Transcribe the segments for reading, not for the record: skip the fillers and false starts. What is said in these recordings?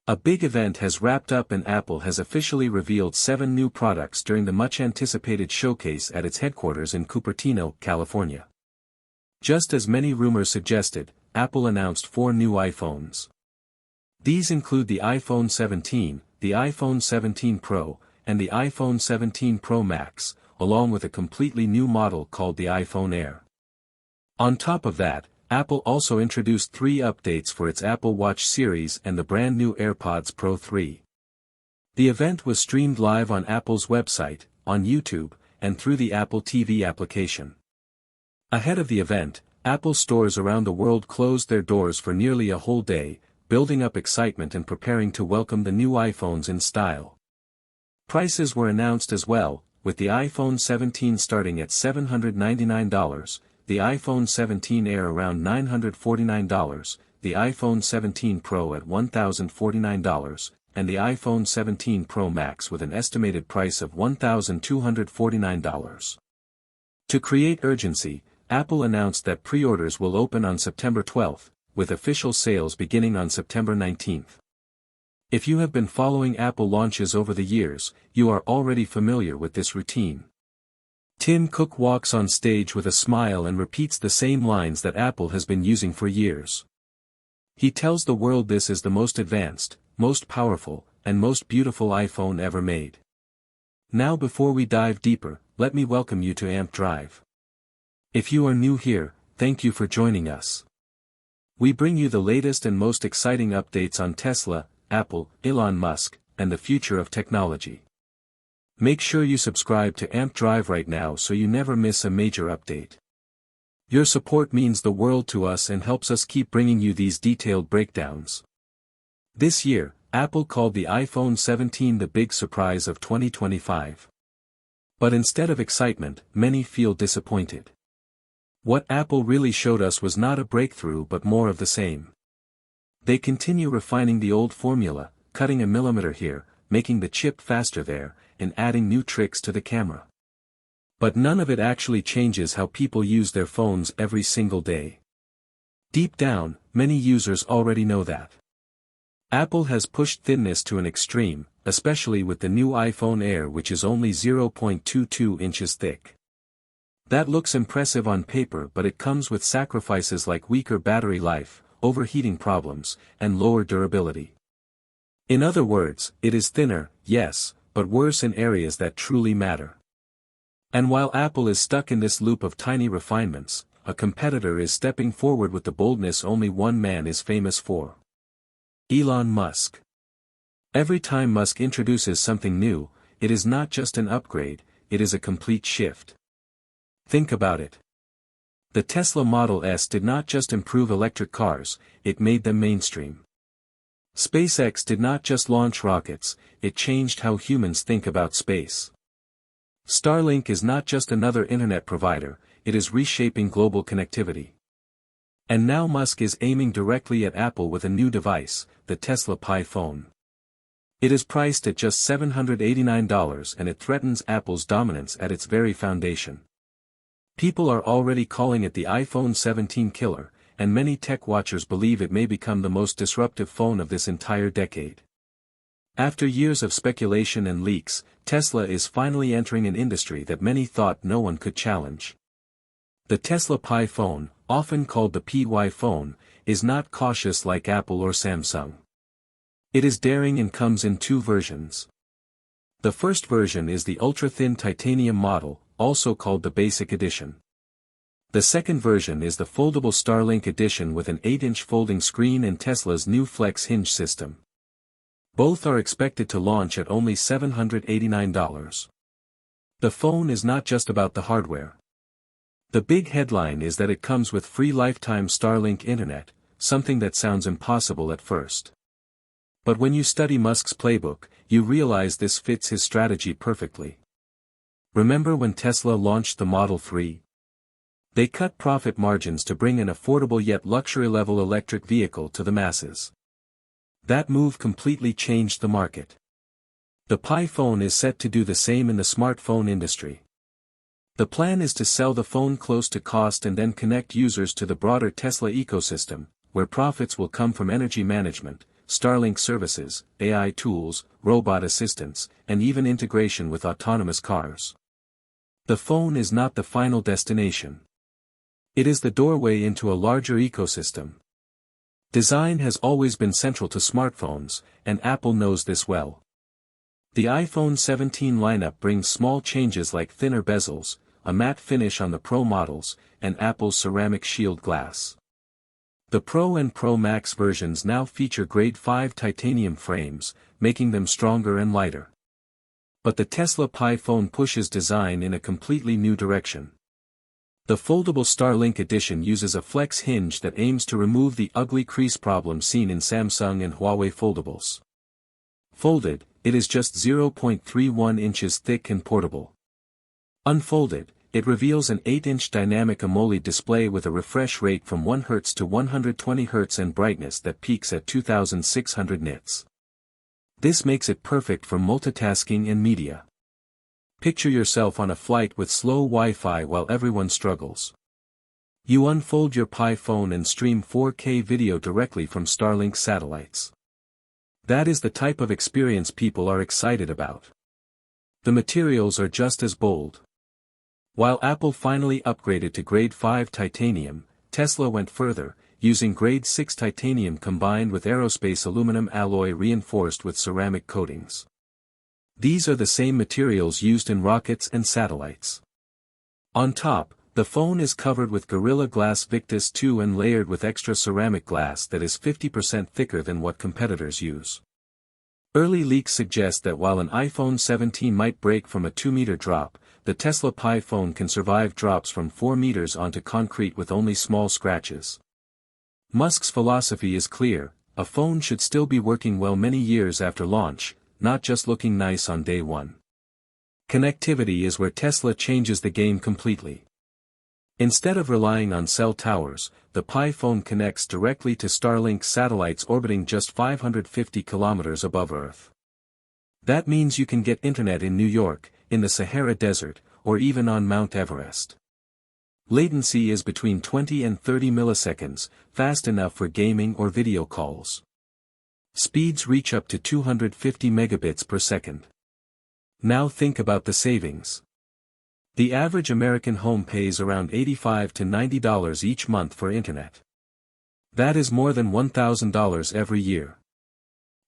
A big event has wrapped up and Apple has officially revealed 7 new products during the much-anticipated showcase at its headquarters in Cupertino, California. Just as many rumors suggested, Apple announced 4 new iPhones. These include the iPhone 17, the iPhone 17 Pro, and the iPhone 17 Pro Max, along with a completely new model called the iPhone Air. On top of that, Apple also introduced 3 updates for its Apple Watch series and the brand new AirPods Pro 3. The event was streamed live on Apple's website, on YouTube, and through the Apple TV application. Ahead of the event, Apple stores around the world closed their doors for nearly a whole day, building up excitement and preparing to welcome the new iPhones in style. Prices were announced as well, with the iPhone 17 starting at $799, the iPhone 17 Air around $949, the iPhone 17 Pro at $1,049, and the iPhone 17 Pro Max with an estimated price of $1,249. To create urgency, Apple announced that pre-orders will open on September 12, with official sales beginning on September 19. If you have been following Apple launches over the years, you are already familiar with this routine. Tim Cook walks on stage with a smile and repeats the same lines that Apple has been using for years. He tells the world this is the most advanced, most powerful, and most beautiful iPhone ever made. Now before we dive deeper, let me welcome you to Amp Drive. If you are new here, thank you for joining us. We bring you the latest and most exciting updates on Tesla, Apple, Elon Musk, and the future of technology. Make sure you subscribe to Amp Drive right now so you never miss a major update. Your support means the world to us and helps us keep bringing you these detailed breakdowns. This year, Apple called the iPhone 17 the big surprise of 2025. But instead of excitement, many feel disappointed. What Apple really showed us was not a breakthrough but more of the same. They continue refining the old formula, cutting a millimeter here, making the chip faster there, and adding new tricks to the camera. But none of it actually changes how people use their phones every single day. Deep down, many users already know that. Apple has pushed thinness to an extreme, especially with the new iPhone Air, which is only 0.22 inches thick. That looks impressive on paper, but it comes with sacrifices like weaker battery life, overheating problems, and lower durability. In other words, it is thinner, yes, but worse in areas that truly matter. And while Apple is stuck in this loop of tiny refinements, a competitor is stepping forward with the boldness only one man is famous for. Elon Musk. Every time Musk introduces something new, it is not just an upgrade, it is a complete shift. Think about it. The Tesla Model S did not just improve electric cars, it made them mainstream. SpaceX did not just launch rockets, it changed how humans think about space. Starlink is not just another internet provider, it is reshaping global connectivity. And now Musk is aiming directly at Apple with a new device, the Tesla Pi phone. It is priced at just $789 and it threatens Apple's dominance at its very foundation. People are already calling it the iPhone 17 killer, and many tech watchers believe it may become the most disruptive phone of this entire decade. After years of speculation and leaks, Tesla is finally entering an industry that many thought no one could challenge. The Tesla Pi phone, often called the PY phone, is not cautious like Apple or Samsung. It is daring and comes in 2 versions. The first version is the ultra-thin titanium model, also called the Basic Edition. The second version is the foldable Starlink edition with an 8-inch folding screen and Tesla's new Flex hinge system. Both are expected to launch at only $789. The phone is not just about the hardware. The big headline is that it comes with free lifetime Starlink internet, something that sounds impossible at first. But when you study Musk's playbook, you realize this fits his strategy perfectly. Remember when Tesla launched the Model 3? They cut profit margins to bring an affordable yet luxury-level electric vehicle to the masses. That move completely changed the market. The Pi phone is set to do the same in the smartphone industry. The plan is to sell the phone close to cost and then connect users to the broader Tesla ecosystem, where profits will come from energy management, Starlink services, AI tools, robot assistants, and even integration with autonomous cars. The phone is not the final destination. It is the doorway into a larger ecosystem. Design has always been central to smartphones, and Apple knows this well. The iPhone 17 lineup brings small changes like thinner bezels, a matte finish on the Pro models, and Apple's ceramic shield glass. The Pro and Pro Max versions now feature Grade 5 titanium frames, making them stronger and lighter. But the Tesla Pi phone pushes design in a completely new direction. The foldable Starlink edition uses a flex hinge that aims to remove the ugly crease problem seen in Samsung and Huawei foldables. Folded, it is just 0.31 inches thick and portable. Unfolded, it reveals an 8-inch dynamic AMOLED display with a refresh rate from 1 Hz to 120 Hz and brightness that peaks at 2600 nits. This makes it perfect for multitasking and media. Picture yourself on a flight with slow Wi-Fi while everyone struggles. You unfold your Pi phone and stream 4K video directly from Starlink satellites. That is the type of experience people are excited about. The materials are just as bold. While Apple finally upgraded to Grade 5 titanium, Tesla went further, using Grade 6 titanium combined with aerospace aluminum alloy reinforced with ceramic coatings. These are the same materials used in rockets and satellites. On top, the phone is covered with Gorilla Glass Victus 2 and layered with extra ceramic glass that is 50% thicker than what competitors use. Early leaks suggest that while an iPhone 17 might break from a 2-meter drop, the Tesla Pi phone can survive drops from 4 meters onto concrete with only small scratches. Musk's philosophy is clear: a phone should still be working well many years after launch, not just looking nice on day one. Connectivity is where Tesla changes the game completely. Instead of relying on cell towers, the Pi phone connects directly to Starlink satellites orbiting just 550 kilometers above Earth. That means you can get internet in New York, in the Sahara Desert, or even on Mount Everest. Latency is between 20 and 30 milliseconds, fast enough for gaming or video calls. Speeds reach up to 250 megabits per second. Now think about the savings. The average American home pays around $85 to $90 each month for internet. That is more than $1,000 every year.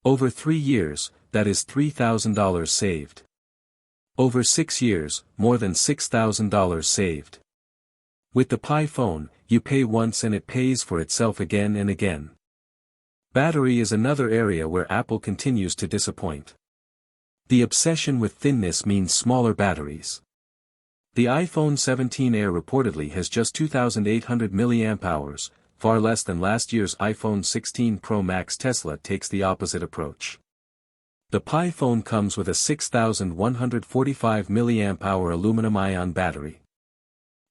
Over 3 years, that is $3,000 saved. Over 6 years, more than $6,000 saved. With the Pi phone, you pay once and it pays for itself again and again. Battery is another area where Apple continues to disappoint. The obsession with thinness means smaller batteries. The iPhone 17 Air reportedly has just 2,800 mAh, far less than last year's iPhone 16 Pro Max. Tesla takes the opposite approach. The Pi phone comes with a 6,145 mAh aluminum-ion battery.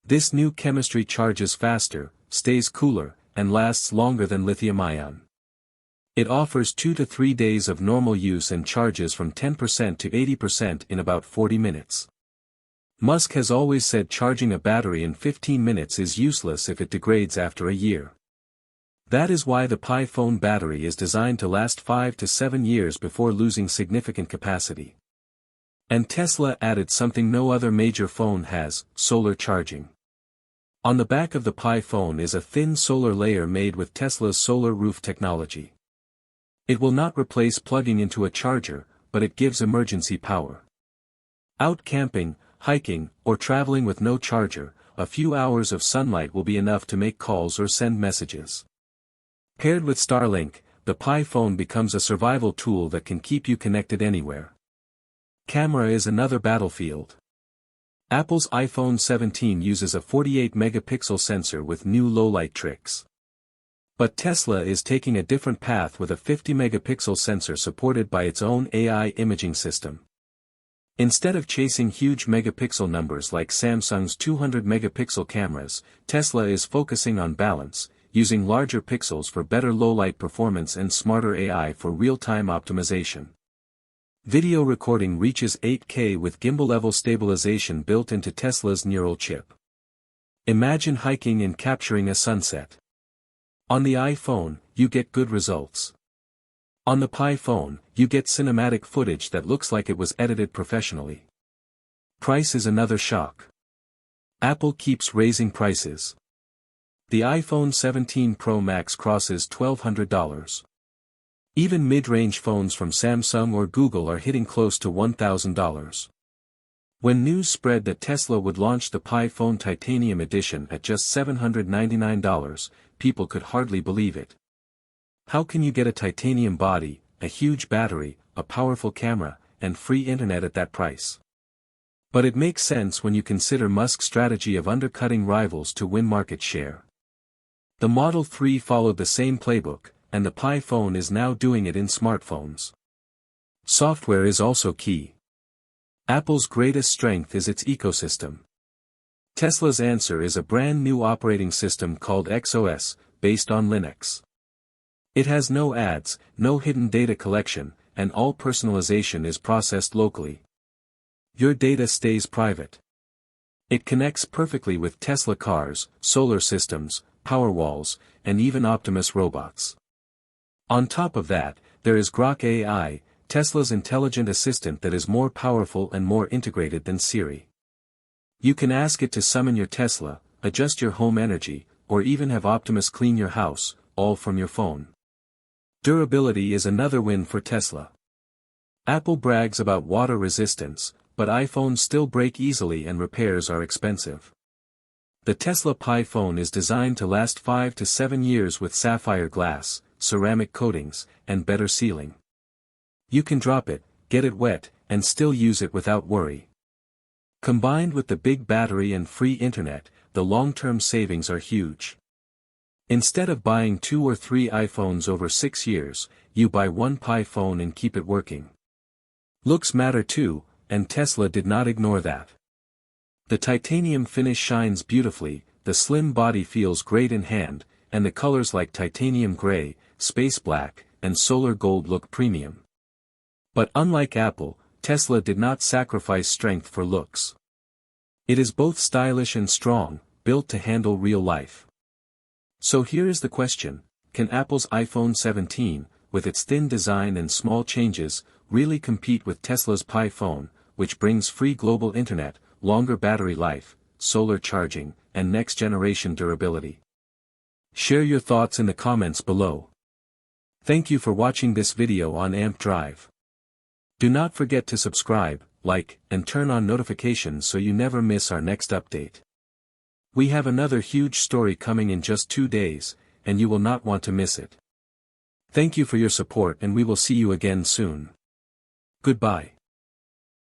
This new chemistry charges faster, stays cooler, and lasts longer than lithium-ion. It offers 2 to 3 days of normal use and charges from 10% to 80% in about 40 minutes. Musk has always said charging a battery in 15 minutes is useless if it degrades after a year. That is why the Pi phone battery is designed to last 5 to 7 years before losing significant capacity. And Tesla added something no other major phone has: solar charging. On the back of the Pi phone is a thin solar layer made with Tesla's solar roof technology. It will not replace plugging into a charger, but it gives emergency power. Out camping, hiking, or traveling with no charger, a few hours of sunlight will be enough to make calls or send messages. Paired with Starlink, the Pi phone becomes a survival tool that can keep you connected anywhere. Camera is another battlefield. Apple's iPhone 17 uses a 48-megapixel sensor with new low-light tricks. But Tesla is taking a different path with a 50-megapixel sensor supported by its own AI imaging system. Instead of chasing huge megapixel numbers like Samsung's 200-megapixel cameras, Tesla is focusing on balance, using larger pixels for better low-light performance and smarter AI for real-time optimization. Video recording reaches 8K with gimbal-level stabilization built into Tesla's neural chip. Imagine hiking and capturing a sunset. On the iPhone, you get good results. On the Pi phone, you get cinematic footage that looks like it was edited professionally. Price is another shock. Apple keeps raising prices. The iPhone 17 Pro Max crosses $1,200. Even mid-range phones from Samsung or Google are hitting close to $1,000. When news spread that Tesla would launch the Pi phone Titanium Edition at just $799, people could hardly believe it. How can you get a titanium body, a huge battery, a powerful camera, and free internet at that price? But it makes sense when you consider Musk's strategy of undercutting rivals to win market share. The Model 3 followed the same playbook, and the Pi phone is now doing it in smartphones. Software is also key. Apple's greatest strength is its ecosystem. Tesla's answer is a brand new operating system called XOS, based on Linux. It has no ads, no hidden data collection, and all personalization is processed locally. Your data stays private. It connects perfectly with Tesla cars, solar systems, Powerwalls, and even Optimus robots. On top of that, there is Grok AI, Tesla's intelligent assistant that is more powerful and more integrated than Siri. You can ask it to summon your Tesla, adjust your home energy, or even have Optimus clean your house, all from your phone. Durability is another win for Tesla. Apple brags about water resistance, but iPhones still break easily and repairs are expensive. The Tesla Pi phone is designed to last 5 to 7 years with sapphire glass, ceramic coatings, and better sealing. You can drop it, get it wet, and still use it without worry. Combined with the big battery and free internet, the long-term savings are huge. Instead of buying 2 or 3 iPhones over 6 years, you buy one Pi phone and keep it working. Looks matter too, and Tesla did not ignore that. The titanium finish shines beautifully, the slim body feels great in hand, and the colors like titanium gray, space black, and solar gold look premium. But unlike Apple, Tesla did not sacrifice strength for looks. It is both stylish and strong, built to handle real life. So here is the question, can Apple's iPhone 17, with its thin design and small changes, really compete with Tesla's Pi phone, which brings free global internet, longer battery life, solar charging, and next-generation durability? Share your thoughts in the comments below. Thank you for watching this video on AMP Drive. Do not forget to subscribe, like, and turn on notifications so you never miss our next update. We have another huge story coming in just 2 days, and you will not want to miss it. Thank you for your support and we will see you again soon. Goodbye.